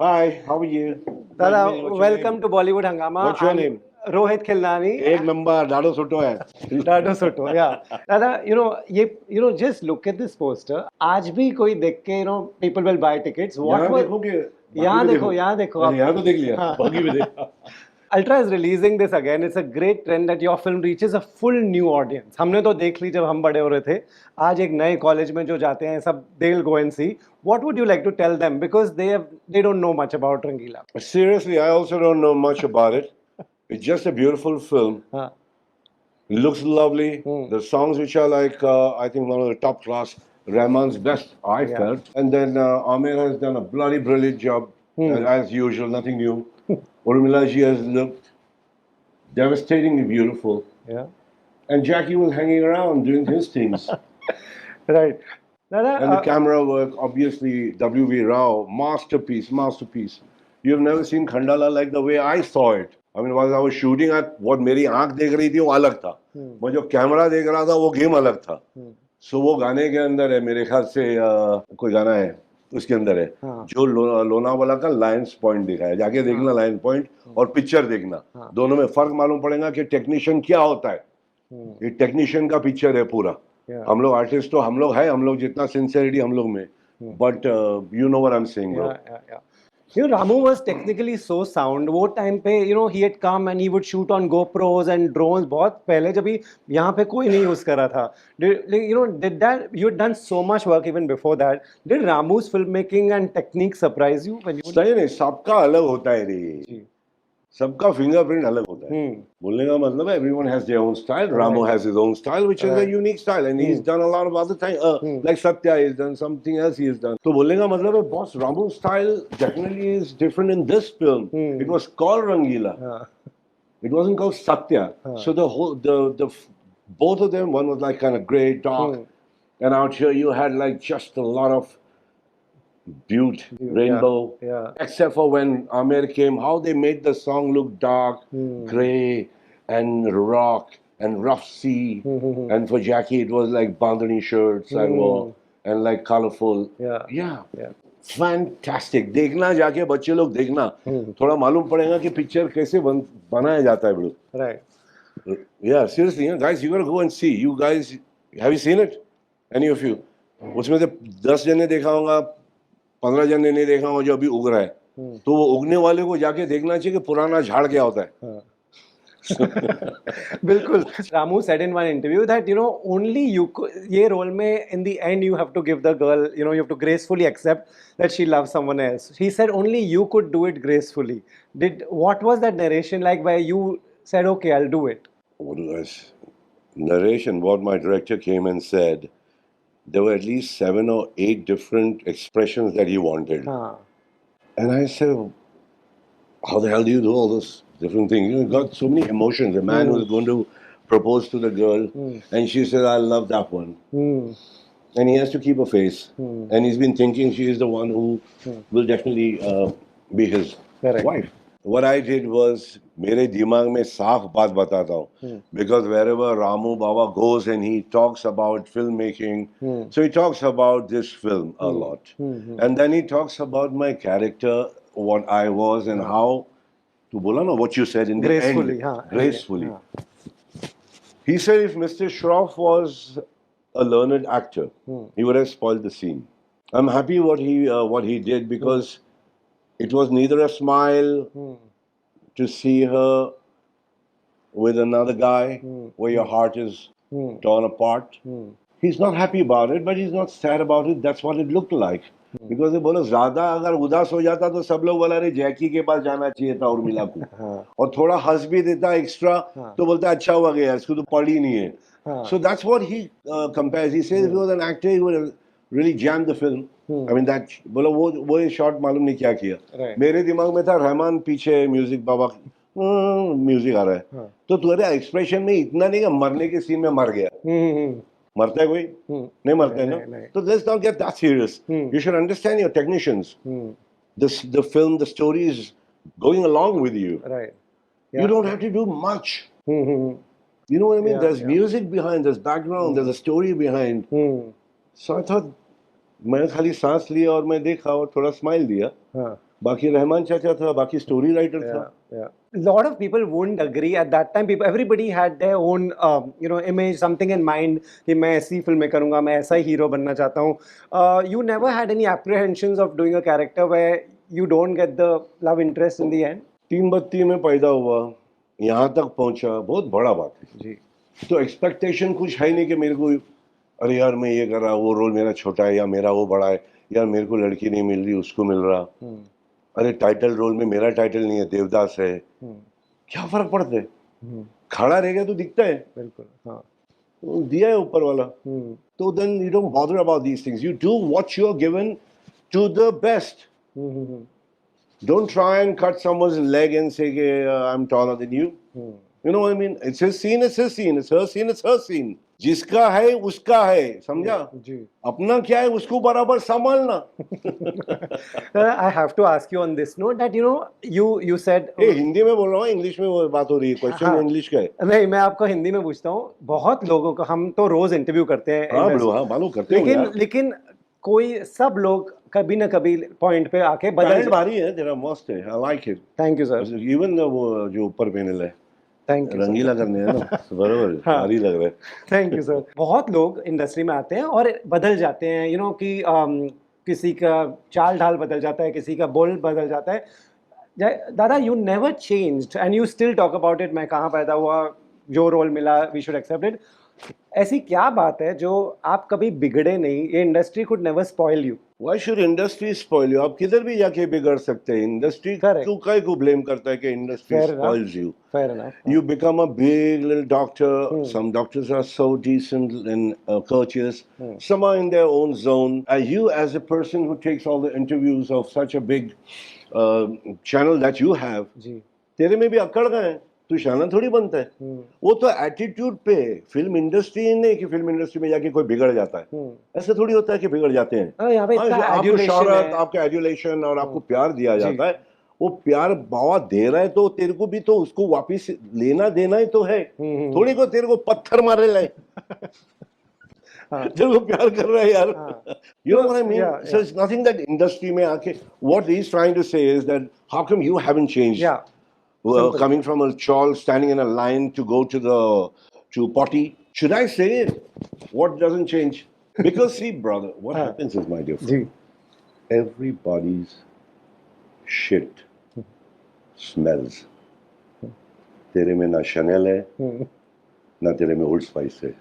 Hi, how are you? Dada, Benjamin, what's your welcome name? to Bollywood Hangama. What's your I'm name? Rohit Khilnani. एक number डाडो सुटो है Dada Soto, yeah. Dada, just look at this poster. आज भी कोई देख के, people will buy tickets. What यहाँ was? देखो कि बाकी भी देखो यहाँ देखो अच्छा यहाँ तो देख लिया हाँ. बाकी भी देख Ultra is releasing this again. It's a great trend that your film reaches a full new audience. हमने तो देख ली जब हम बड़े हो रहे थे. आज एक नए कॉलेज में जो जाते हैं सब they'll go and see. What would you like to tell them because they don't know much about Rangila? Seriously, I also don't know much about it. It's just a beautiful film. हाँ. It looks lovely. The songs which are like, I think one of the top class, Rahman's best, I Yeah. felt. And then Amir has done a bloody brilliant job, as usual, nothing new. Urmila ji has looked devastatingly beautiful. Yeah. And Jackie was hanging around doing his things. Right. Dada, And the camera work, obviously, W.V. Rao, masterpiece, masterpiece. You've never seen Khandala like the way I saw it. I mean, while I was shooting, what मेरी आंख देख रही थी वो अलग था वो जो कैमरा देख रहा था वो गेम अलग था सो वो गाने के अंदर है मेरे ख्याल से कोई गाना है उसके अंदर है जो लोनावाला का लायंस पॉइंट दिखा है जाके देखना लायंस पॉइंट और पिक्चर देखना दोनों में फर्क मालूम पड़ेगा कि टेक्नीशियन क्या होता है ये टेक्नीशियन का पिक्चर है पूरा हम लोग आर्टिस्ट तो हम लोग है हम लोग जितना सिंसियरिटी हम लोग में but you know what I am saying Ramu was technically so sound. वो time पे he had come and he would shoot on GoPros and drones बहुत पहले जब भी यहाँ पे कोई नहीं use करा था. Did that you had done so much work even before that. Did Ramu's filmmaking and technique surprise you when you? सही नहीं सबका अलग होता है रे सबका फिंगरप्रिंट अलग होता है बोलने का मतलब है everyone has their own style Ramu has his own style which is a unique style and he's done a lot of other things like Satya he's done something else he has done तो बोलने का मतलब है boss Ramu's style definitely is different in this film it was called Rangila it wasn't called Satya so the whole the both of them one was like kind of grey dark and out here you had like just a lot of Butte, rainbow. Yeah. Except for when Amir came, how they made the song look dark, grey, and rock, and rough sea. And for Jackie, it was like bandhani shirts and like colorful. Yeah. Fantastic. देखना जाके बच्चे लोग देखना थोड़ा मालूम पड़ेगा कि picture कैसे बनाया जाता है bro. Right. Yeah, seriously, guys, you gotta go and see. You guys, have you seen it? Any of you? उसमें से 10 जने देखा होगा 15 जन ने नहीं देखा हो जो अभी उग रहा है तो वो उगने वाले को जाके देखना चाहिए कि पुराना झाड़ क्या होता है बिल्कुल Ramu said in one interview that only you ये role में in the end you have to give the girl you have to gracefully accept that she loves someone else he said only you could do it gracefully what was that narration like where you said okay I'll do it narration what my director came and said there were at least 7 or 8 different expressions that he wanted. And I said, how the hell do you do all those different things? You got so many emotions. A man was going to propose to the girl, and she said, I love that one. And he has to keep a face. And he's been thinking she is the one who will definitely be his wife. What I did was, मेरे दिमाग में साफ बात बताता हूँ because wherever Ramu Baba goes and he talks about filmmaking, so he talks about this film a lot, and then he talks about my character, what I was, and how to बोला ना what you said in the gracefully, end, gracefully. He said if Mr. Shroff was a learned actor, he would have spoiled the scene. I'm happy what he did because. It was neither a smile to see her with another guy where your heart is torn apart. He's not happy about it, but he's not sad about it. That's what it looked like. Because they बोला ज़्यादा अगर उदास हो जाता तो सब लोग बोला अरे जैकी के पास जाना चाहिए था उर्मिला को और थोड़ा हंस भी देता एक्स्ट्रा तो बोलता अच्छा हुआ गया इसको तो पढ़ी नहीं है. So that's what he compares. He says if he was an actor, he would have really jammed the film. I mean that बोलो वो शॉट मालूम नहीं क्या किया मेरे दिमाग में था रहमान पीछे म्यूजिक बाबा म्यूजिक आ रहा है तो तुम्हारे एक्सप्रेशन में इतना नहीं कि मरने के सीन में मर गया मरता है कोई नहीं मरता है ना तो let's not get that serious. You should understand your technicians. The film, the story is going along with you. Right. You don't have to do much. You know what I mean? There's music behind, there's background, there's a story behind. So I thought मैं खाली सांस लिया और मैं देखा और थोड़ा smile दिया बाकी रहमान चाचा था, बाकी स्टोरी राइटर था। Yeah. A lot of people wouldn't agree at that time. People, everybody had their own, image, something in mind कि मैं ऐसी फिल्में करूँगा, मैं ऐसा ही हीरो बनना चाहता हूँ. You never had any apprehensions of doing a character where you don't get the love interest in the end? तीन बत्ती में पैदा हुआ, यहाँ तक पहुँचा, बहुत बड़ा बात है जी. तो एक्सपेक्टेशन कुछ है नहीं कि मेरे को अरे यार मैं ये कर रहा, वो रोल मेरा छोटा है या मेरा वो बड़ा है, यार मेरे को लड़की नहीं मिल रही उसको मिल रहा, अरे टाइटल रोल में मेरा टाइटल नहीं है, देवदास है, क्या फर्क पड़ता है, खड़ा रह गया तो दिखता है, बिल्कुल. हाँ. तो दिया है ऊपर वाला, तो then you don't bother about these things, you do what you are given to the best. Don't try and cut someone's leg and say I'm taller than you. You know what I mean? It's his scene, it's his scene. It's her scene, it's her scene. जिसका है उसका है, समझा? जी. अपना क्या है उसको बराबर संभालना. I have to ask you on this note that you said. ए हिंदी में बोल रहा हूँ, इंग्लिश में वो बात हो रही है. क्वेश्चन इंग्लिश का है. नहीं, मैं आपको हिंदी में पूछता हूँ. बहुत लोगों को हम तो रोज इंटरव्यू करते हैं. हाँ बोलो, हाँ मालूम करते हो यार. लेकिन कोई सब लोग कभी ना कभी पॉइंट पे आके बदल भारी है तेरा, मस्त है. I like it. Thank you sir. Even वो जो ऊपर पैनल है, थैंक यू, रंगीला करने है ना, बराबर भारी लग रहा है. Thank you sir. बहुत लोग इंडस्ट्री में आते हैं और बदल जाते हैं, कि किसी का चाल ढाल बदल जाता है, किसी का बोल बदल जाता है. दादा, you never changed and you still talk about it. मैं कहाँ पैदा हुआ, जो रोल मिला, वी शुड एक्सेप्ट इट. ऐसी क्या बात है जो आप कभी बिगड़े नहीं? ये industry could never spoil you. Why should industry spoil you? आप किधर भी जाके बिगड़ सकते हैं. इंडस्ट्री क्यों काय को ब्लेम करता है कि industry spoils you? Fair enough. You become a big little doctor. Some doctors are so decent and courteous. Some are in their own zone. And you, as a person who takes all the interviews of such a big channel that you have, जी. तेरे में भी अकड़ गए हैं. तू शाना थोड़ी बनता है. वो तो एटीट्यूड पे. फिल्म इंडस्ट्री नहीं कि फिल्म इंडस्ट्री में जाके कोई बिगड़ जाता है. ऐसे थोड़ी होता है कि बिगड़ जाते हैं. आपको शोहरत, आपका एजुलेशन और आपको प्यार दिया जाता है. वो प्यार बाबा दे रहा है तो तेरे को भी तो उसको वापिस लेना देना ही तो है. थोड़ी को तेरे को पत्थर मारे लाए. तेरे को प्यार कर रहा है यार. You know what I mean? So it's nothing that industry में आके, what he's trying to say is that how come you haven't changed? Yeah. Coming from a chawl, standing in a line to go to potty. Should I say it? What doesn't change? Because see, brother, what happens is, my dear friend, everybody's shit smells. तेरे में ना Chanel है, ना तेरे में Old Spice है.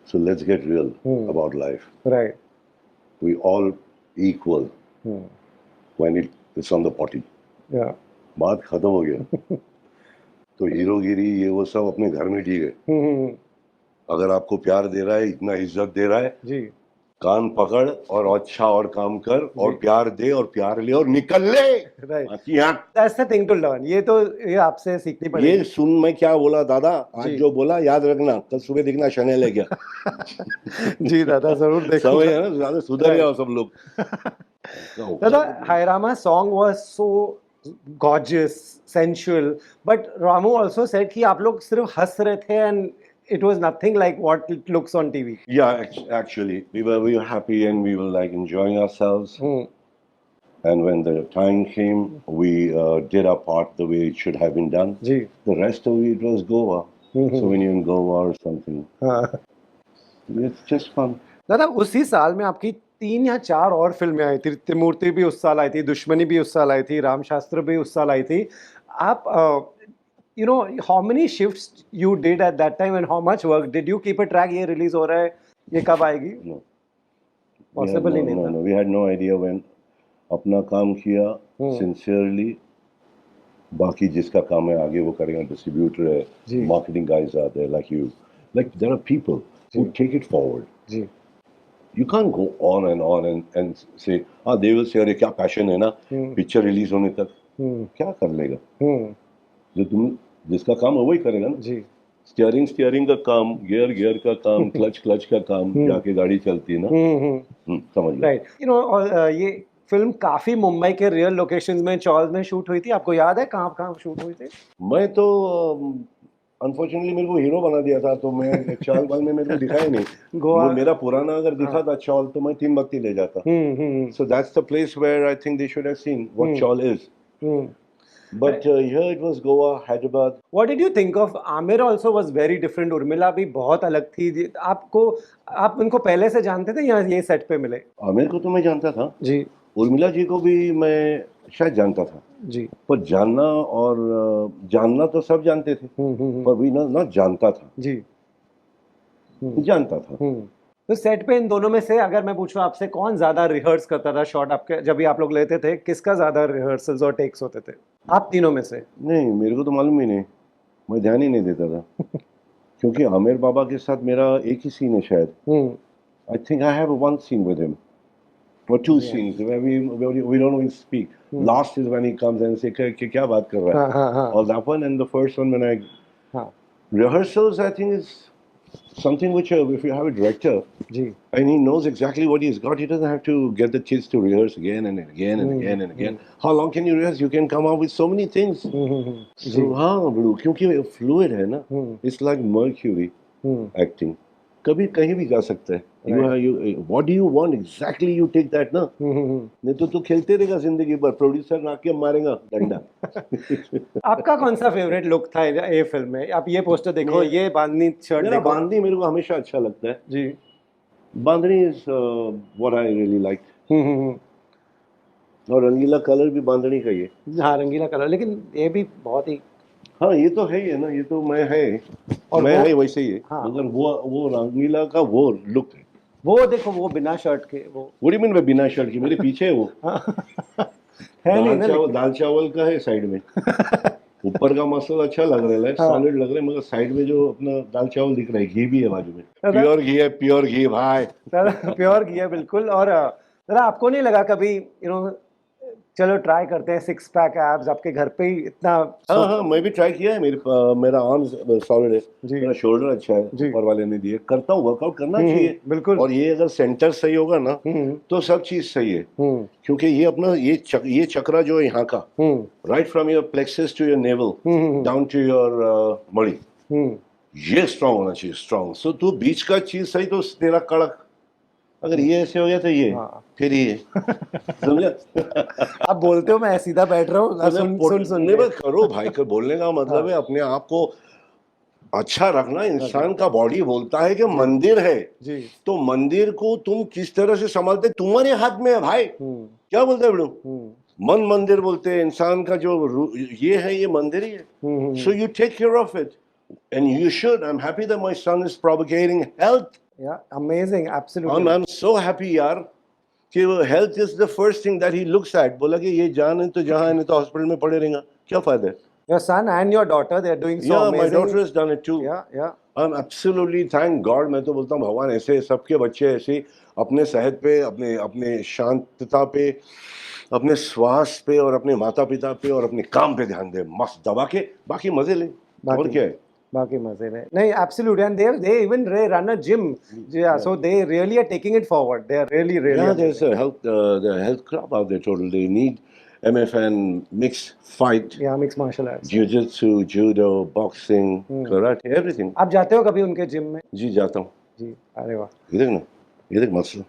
So let's get real about life. Right. We all equal when it's on the potty. Yeah. बात खत्म हो गया. तो हीरोगिरी ये वो सब अपने घर में ठीक है. अगर आपको प्यार दे रहा है, इतना इज्जत दे रहा है, जी, कान पकड़ और अच्छा और काम कर और प्यार दे और प्यार ले और निकल ले. That's the thing to learn. ये आपसे सीखनी पड़ेगी. ये सुन मैं क्या बोला दादा, आज जो बोला याद रखना, कल सुबह दिखना शनेल है क्या. जी दादा, जरूर देखूंगा. समझ है ना, ज्यादा सुधर जाओ सब लोग. दादा, हायरामा song was so gorgeous, sensual, but Ramu also said कि आप लोग सिर्फ हंस रहे थे and it was nothing like what it looks on TV. Yeah, actually, we were happy and we were like enjoying ourselves. And when the time came, we did our part the way it should have been done. Ji. The rest of it was Goa. So when you're in Goa or something, it's just fun. दादा, उसी साल में आपकी 3 या 4 और फिल्में आई थी. त्रिमूर्ति भी उस साल आई थी, दुश्मनी भी उस साल आई थी, रामशास्त्र भी उस साल आई थी. आप how many shifts you did at that time and how much work did you keep a track? ये रिलीज हो रहा है, ये कब आएगी? No. Possible ही नहीं था. No, we had no idea when. अपना काम किया sincerely. बाकी जिसका काम है आगे वो करेगा. Distributor है, marketing guys are there like you. Like there are people who take it forward. Ji. You can't go on and say, they will say, अरे क्या passion है ना, picture release होने तक, क्या कर लेगा? जो तुम जिसका काम है वही करेगा ना. जी. स्टीयरिंग का काम, गियर का काम, क्लच का काम, जाके गाड़ी चलती है ना. समझ लो. राइट. ये फिल्म काफी मुंबई के रियल लोकेशंस में, चौल में शूट हुई थी. आपको याद है कहाँ शूट हुई थी? मैं तो अनफॉर्चुनेटली मेरे को हीरो बना दिया था, तो मैं चाल बाल में मेरे को दिखा ही नहीं। गोवा। वो मेरा पुराना अगर दिखा हाँ। था चौल, तो मैं 3 बत्ती ले जाता। हम्म। So that's the place where I think they should have seen what Hmm. chawl is. Hmm. But here it was Goa, Hyderabad. What did you think of Aamir? Also was very different. Urmila भी बहुत अलग थी। आप उनको पहले से जानते थे या ये सेट पे मिले? आमिर को तो मैं जानता था, जी उर्मिला जी को भी मैं शायद जानता था, जी। पर जानना और जानना तो सब जानते थे, पर भी ना जानता था, जी। जानता था। तो सेट पे इन दोनों में से अगर मैं पूछूं आपसे, कौन ज्यादा रिहर्स करता था शॉट आपके, जब भी आप लोग लेते थे, किसका ज्यादा रिहर्सल्स और टेक्स होते थे आप तीनों में से? नहीं, मेरे को तो मालूम ही नहीं, मैं ध्यान ही नहीं देता था क्योंकि आमिर बाबा के साथ मेरा एक ही सीन है शायद। I think I have one scene with him or two scenes where we don't even speak. Last is when he comes and say क्या बात कर रहा है, or that one, and the first one when I rehearsals, I think is something which if you have a director and he knows exactly what he's got, he doesn't have to get the kids to rehearse again and again and again and again. How long can you rehearse? You can come up with so many things. So हाँ बड़ू, क्योंकि fluid है ना, it's like mercury acting, कभी कहीं भी जा सकता है। What do you want exactly? You take that ना, नहीं तो तू खेलते रहेगा जिंदगी भर, प्रोड्यूसर आके मारेगा डंडा। आपका कौन सा फेवरेट लुक था ये फिल्म में? आप ये पोस्टर देखो, ये बांधनी शर्ट मेरा देखो। बांधनी मेरे को हमेशा अच्छा लगता है जी। Bandhani is what I really like, और रंगीला कलर भी बांधनी का ही है। हाँ, रंगीला कलर, लेकिन ये भी बहुत ही, हाँ ये तो है ही है ना, ये तो मैं है और मैं है वैसे ही है। हाँ। मगर वो रंगीला का वो लुक है, वो देखो, वो बिना शर्ट के, वो व्हाट डू यू मीन बिना शर्ट के? मेरे पीछे है वो है नहीं ना, दाल चावल का है साइड में ऊपर का मसाला अच्छा लग रहा है, सॉलिड लग रहा है, मगर साइड में जो अपना दाल चावल दिख रहा है, घी भी है बाजू में, प्योर घी है, प्योर घी भाई, प्योर घी है बिल्कुल। और जरा आपको नहीं लगा कभी, चलो ट्राई करते हैं 6 पैक एब्स आपके घर पे ही इतना? हाँ मैं भी ट्राई किया है, मेरा आर्म सॉलिड है, मेरा शोल्डर अच्छा है, ऊपर वाले ने दिए, करता हूँ, वर्कआउट करना चाहिए बिल्कुल। और ये अगर सेंटर सही होगा ना तो सब चीज सही है, क्योंकि ये अपना ये चक्रा जो है यहाँ का, right from your plexus to your navel down to your मणि, ये स्ट्रांग होना चाहिए, स्ट्रांग। सो तू बीच का चीज सही तो तेरा कड़क, अगर ये ऐसे हो गया तो ये फिर ये समझा? आप बोलते हो, मैं सीधा बैठ रहा हूँ, सुन करो भाई, कर बोलने का मतलब है अपने आप को अच्छा रखना। इंसान का बॉडी बोलता है कि मंदिर है, तो मंदिर को तुम किस तरह से संभालते तुम्हारे हाथ में है भाई। क्या बोलते हैं बड़ू? मन मंदिर बोलते हैं, इंसान का जो ये है ये मंदिर ही है। So you take care of it and you should. I'm happy that my son is propagating health. Yeah, amazing, absolutely. I'm so happy यार कि health is the first thing that he looks at. बोला कि ये जान है तो जहाँ है, नहीं तो हॉस्पिटल में पड़े रहेगा, क्या फायदा है? Your son and your daughter, they are doing so amazing. Yeah, my daughter has done it too. Yeah. I'm absolutely thank God. मैं तो बोलता हूँ भगवान ऐसे सबके बच्चे ऐसे अपने सेहत पे, अपने शांतता पे, अपने स्वास्थ्य पे और अपने माता पिता पे और अपने काम पे ध्यान दे, मस्त दबा के बाकी मजे ले, और क्या है? बाकी मजे में नहीं, absolutely, and they even run a gym, yeah, so they really are taking it forward. They are really yeah, there's a health club out there total. They need MFN, mixed fight, yeah, mixed martial arts, jiu-jitsu, judo, boxing, karate, everything. आप जाते हो कभी उनके gym में? जी जाता हूँ जी। अरे वाह, इधर ना, इधर मसल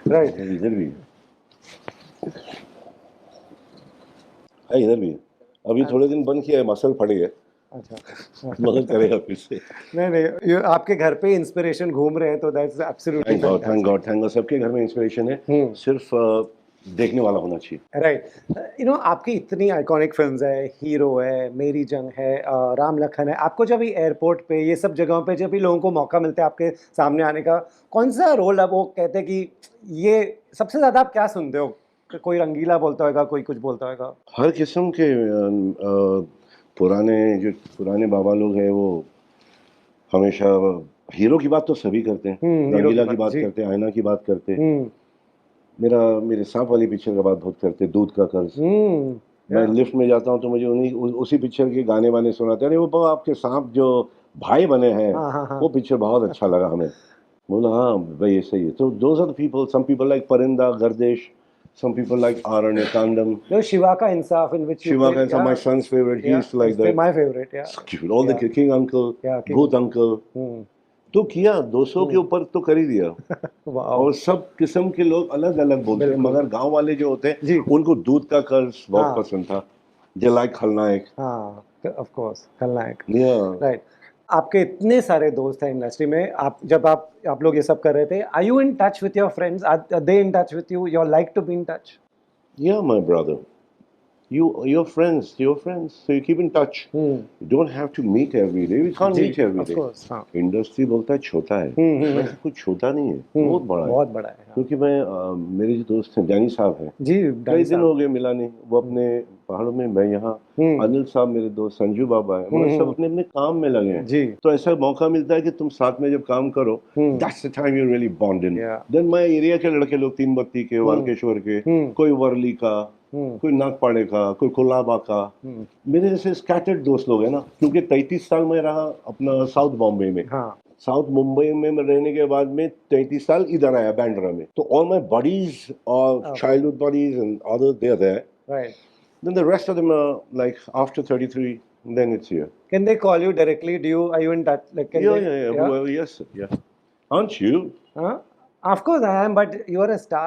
राइट, इधर भी है, इधर भी है। अभी थोड़े दिन बंद किया है, मसल फट गया। अच्छा, मगर करेगा फिर से। नहीं, आपके घर पे इंस्पिरेशन घूम रहे हैं, तो दैट्स एब्सोल्युटली थैंक गॉड सबके घर में इंस्पिरेशन है, सिर्फ देखने वाला होना चाहिए। राइट। आपकी इतनी आइकॉनिक फिल्म्स है, हीरो है, मेरी जंग है, राम लखन है, आपको जब भी एयरपोर्ट पे, ये सब जगहों पे जब भी लोगों को मौका मिलता है आपके सामने आने का, कौन सा रोल अब वो कहते हैं कि ये सबसे ज्यादा आप क्या सुनते हो? कोई रंगीला बोलता होगा, कोई कुछ बोलता होगा। हर किस्म के पुराने बाबा लोग हैं, वो हमेशा हीरो की बात तो सभी करते हैं, रंगीला की बात करते हैं, आईना की बात करते हैं, मेरे सांप वाली पिक्चर का बात बहुत करते हैं, दूध का कर्ज। मैं लिफ्ट में जाता हूँ तो मुझे उसी पिक्चर के गाने वाने सुनाते हैं, वो आपके सांप जो भाई बने हैं, वो पिक्चर बहुत अच्छा लगा हमें। बोला हाँ भाई ये सही है। तो those are the people, some people like Parinda, Gardish, Some people like Aranyakandam. No, Shiva Ka Insaf, in which you Shiva played, Kansa, my son's favorite. He used to like it's that. my favorite, yeah. So cute. All the Yeah. King Uncle, Yeah, King Bhoot Uncle. Hmm. तो किया 200 के ऊपर तो कर ही दिया Wow. और सब किस्म के लोग अलग अलग बोलते हैं बिल्कुल। मगर गांव वाले जो होते जी। हैं उनको दूध का कर्ज बहुत हाँ। पसंद था जलाई खलनायक हाँ, of course, खलनायक। Yeah. Right. आपके इतने सारे दोस्त हैं इंडस्ट्री में, आप लोग ये सब कर रहे थे, are you in touch with your friends? Are they in touch with you? You like to be in touch? Yeah, my brother. You're friends. So you keep in touch. Hmm. You don't have to meet every day. We can't जी, meet every of day. course, हाँ। Industry बोलता है छोटा है वैसे कुछ छोटा नहीं है बहुत बड़ा है बहुत बड़ा है, हाँ। क्योंकि मैं मेरे जो दोस्त हैं डैनी साहब हैं जी, कई डैनी दिन साहब। हो गए मिला नहीं वो अपने पहाड़ों में मैं यहाँ अनिल साहब मेरे दोस्त संजू बाबा है मगर सब अपने अपने काम में लगे हैं जी। तो ऐसा मौका मिलता है कि तुम साथ में जब काम करो that's the time you really bonded Yeah. Then मैं एरिया के लड़के लोग तीन बत्ती के वालकेश्वर के कोई वर्ली का कोई नागपाड़े का कोई कोलाबा का मेरे ऐसे स्कैटर्ड दोस्त लोग हैं ना क्योंकि 33 साल में रहा अपना साउथ बॉम्बे में हाँ। साउथ मुंबई में मैं रहने के बाद में 33 साल इधर आया बैंड्रा में तो ऑल माय बडीज और childhood buddies and other they are there Right. then the rest of them are like after 33 then it's here Can they call you directly? Are you in touch? Like, can yeah they, whoever, yes sir, yeah aren't you Huh? Of course I am, but you are a star.